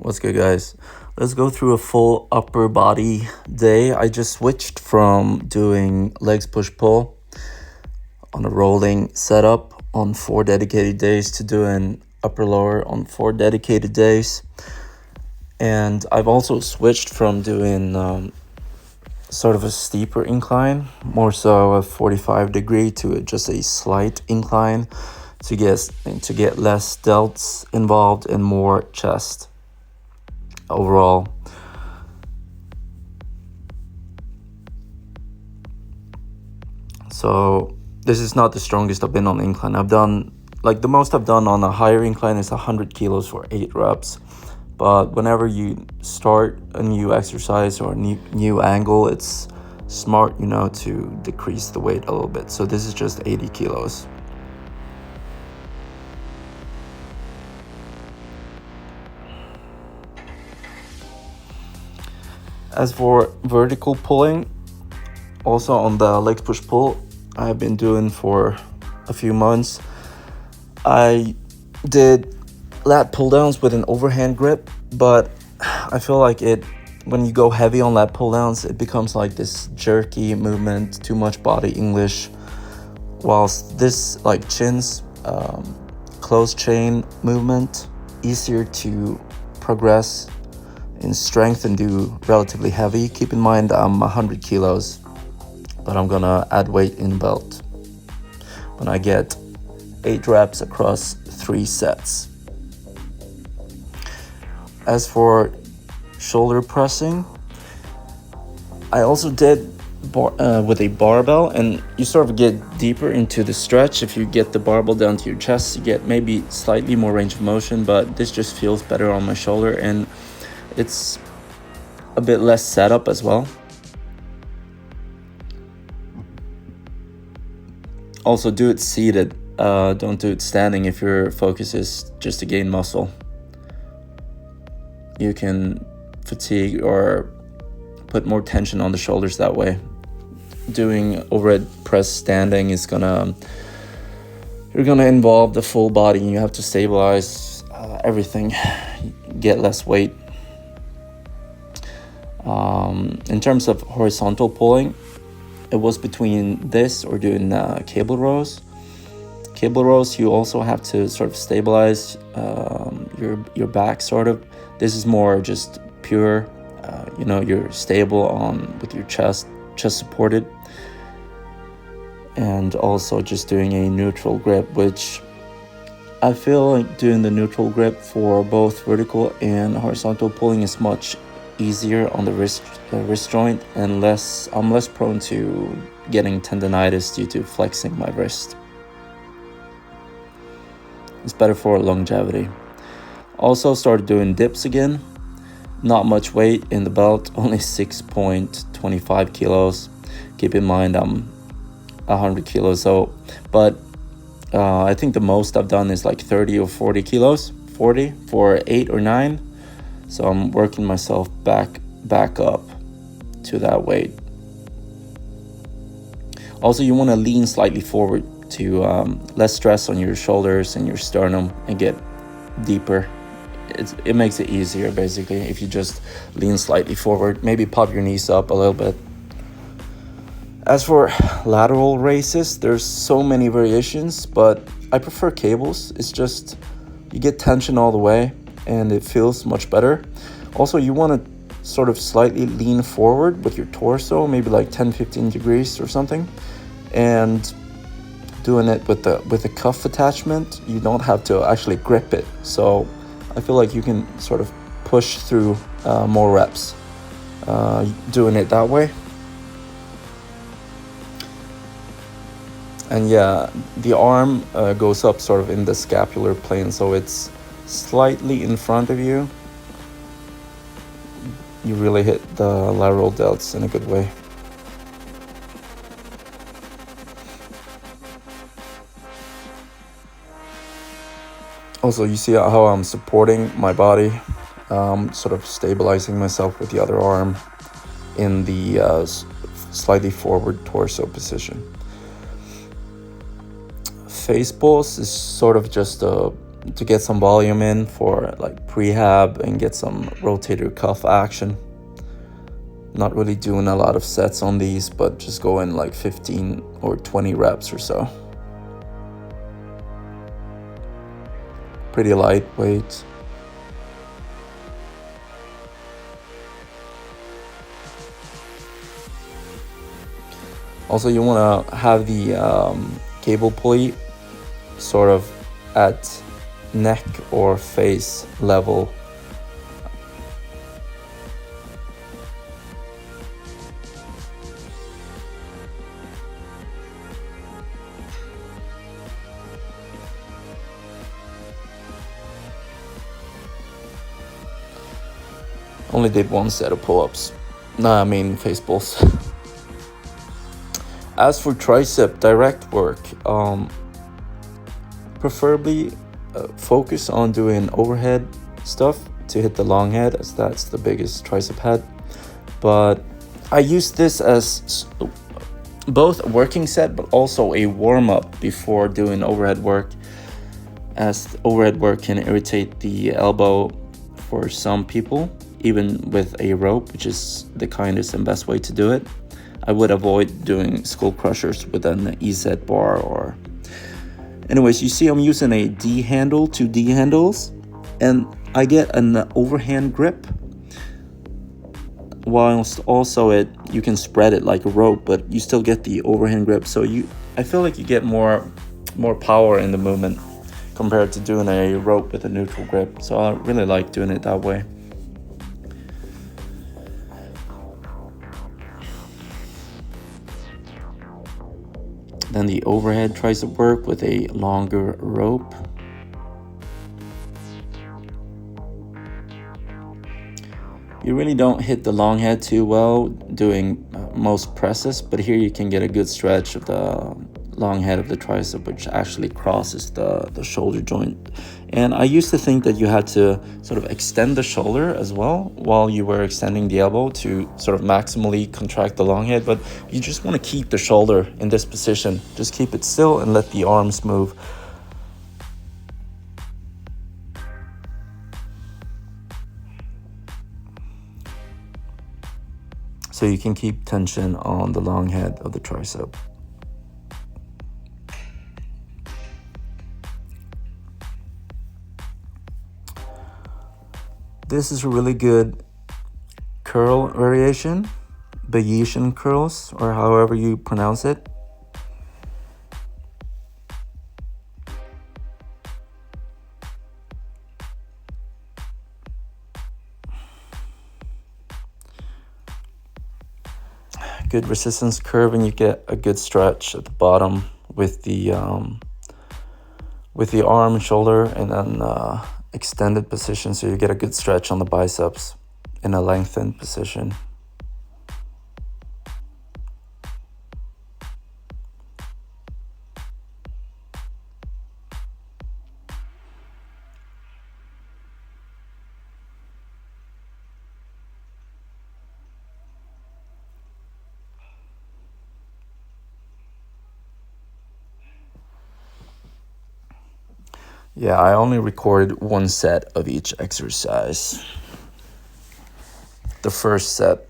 What's good, guys? Let's go through a full upper body day. I just switched from doing legs push pull on a rolling setup on 4 dedicated days to doing upper lower on 4 dedicated days. And I've also switched from doing sort of a steeper incline, more so a 45-degree, to just a slight incline to get less delts involved and more chest overall. So this is not the strongest I've been on incline. I've done, the most I've done on a higher incline is 100 kilos for 8 reps. But whenever you start a new exercise or a new angle, it's smart, to decrease the weight a little bit. So this is just 80 kilos. As for vertical pulling, also on the leg push pull, I've been doing for a few months. I did lat pull downs with an overhand grip, but I feel like when you go heavy on lat pull downs, it becomes like this jerky movement, too much body English. Whilst this chins, closed chain movement, easier to progress in strength and do relatively heavy. Keep in mind I'm 100 kilos, but I'm gonna add weight in belt when I get 8 reps across 3 sets. As for shoulder pressing, I also did with a barbell, and you sort of get deeper into the stretch. If you get the barbell down to your chest, you get maybe slightly more range of motion, but this just feels better on my shoulder, and it's a bit less setup as well. Also, do it seated. Don't do it standing if your focus is just to gain muscle. You can fatigue or put more tension on the shoulders that way. Doing overhead press standing you're gonna involve the full body, and you have to stabilize everything, get less weight. In terms of horizontal pulling, it was between this or doing cable rows. Cable rows, you also have to sort of stabilize your back, sort of. This is more just pure, you're stable with your chest supported. And also just doing a neutral grip, which I feel like doing the neutral grip for both vertical and horizontal pulling is much easier on the wrist joint, and I'm less prone to getting tendonitis due to flexing my wrist. It's better for longevity. Also started doing dips again. Not much weight in the belt, only 6.25 kilos. Keep in mind I'm 100 kilos, but I think the most I've done is 30 or 40 kilos, 40 for 8 or 9. So I'm working myself back up to that weight. Also, you want to lean slightly forward to less stress on your shoulders and your sternum and get deeper. It makes it easier, basically, if you just lean slightly forward. Maybe pop your knees up a little bit. As for lateral raises, there's so many variations, but I prefer cables. It's just you get tension all the way, and it feels much better. Also, you want to sort of slightly lean forward with your torso, maybe 10-15 degrees or something, and doing it with the cuff attachment. You don't have to actually grip it, so I feel like you can sort of push through more reps doing it that way. And yeah, the arm goes up sort of in the scapular plane, so it's slightly in front of you. You really hit the lateral delts in a good way. Also, you see how I'm supporting my body, sort of stabilizing myself with the other arm in the slightly forward torso position. Face pulse is sort of just a to get some volume in for like prehab and get some rotator cuff action. Not really doing a lot of sets on these, but just going like 15 or 20 reps or so. Pretty lightweight. Also, you want to have the cable pulley sort of at neck or face level. Only did one set of pull-ups. Nah, I mean face pulls. As for tricep direct work, preferably focus on doing overhead stuff to hit the long head, as that's the biggest tricep head. But I use this as both a working set but also a warm-up before doing overhead work, as overhead work can irritate the elbow for some people, even with a rope, which is the kindest and best way to do it. I would avoid doing skull crushers with an EZ bar or... Anyways, you see I'm using a D handle, 2 D handles, and I get an overhand grip. Whilst also you can spread it like a rope, but you still get the overhand grip. So I feel like you get more power in the movement compared to doing a rope with a neutral grip. So I really like doing it that way. Then the overhead tricep work with a longer rope. You really don't hit the long head too well doing most presses, but here you can get a good stretch of the long head of the tricep, which actually crosses the shoulder joint. And I used to think that you had to sort of extend the shoulder as well while you were extending the elbow to sort of maximally contract the long head, but you just want to keep the shoulder in this position. Just keep it still and let the arms move. So you can keep tension on the long head of the tricep. This is a really good curl variation, Bayesian curls, or however you pronounce it. Good resistance curve, and you get a good stretch at the bottom with the arm and shoulder, and then extended position, so you get a good stretch on the biceps in a lengthened position. Yeah, I only recorded one set of each exercise. The first set.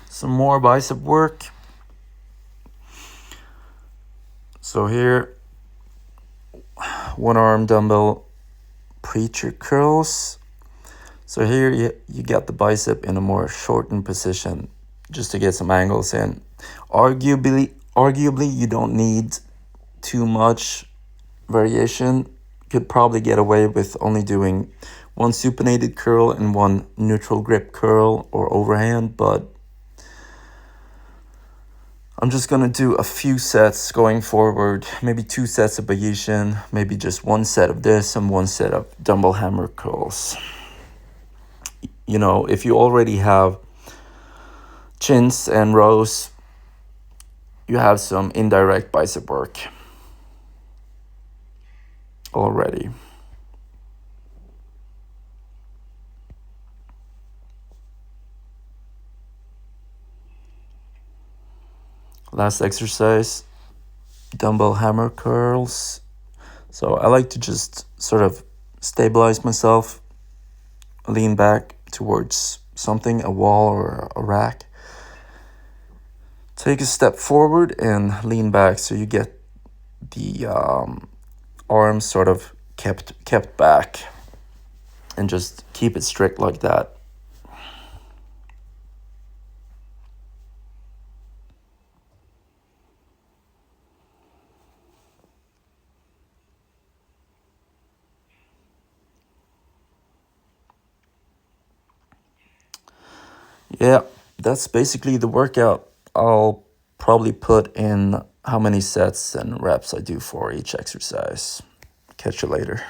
Some more bicep work. So here, one arm dumbbell preacher curls. So here you got the bicep in a more shortened position just to get some angles in. Arguably you don't need too much variation. Could probably get away with only doing one supinated curl and one neutral grip curl or overhand, but I'm just gonna do a few sets going forward, maybe 2 sets of Bayesian, maybe just 1 set of this and 1 set of dumbbell hammer curls. You know, if you already have chins and rows, you have some indirect bicep work already. Last exercise, dumbbell hammer curls. So I like to just sort of stabilize myself, lean back towards something, a wall or a rack. Take a step forward and lean back so you get the arms sort of kept back, and just keep it strict like that. Yeah, that's basically the workout. I'll probably put in how many sets and reps I do for each exercise. Catch you later.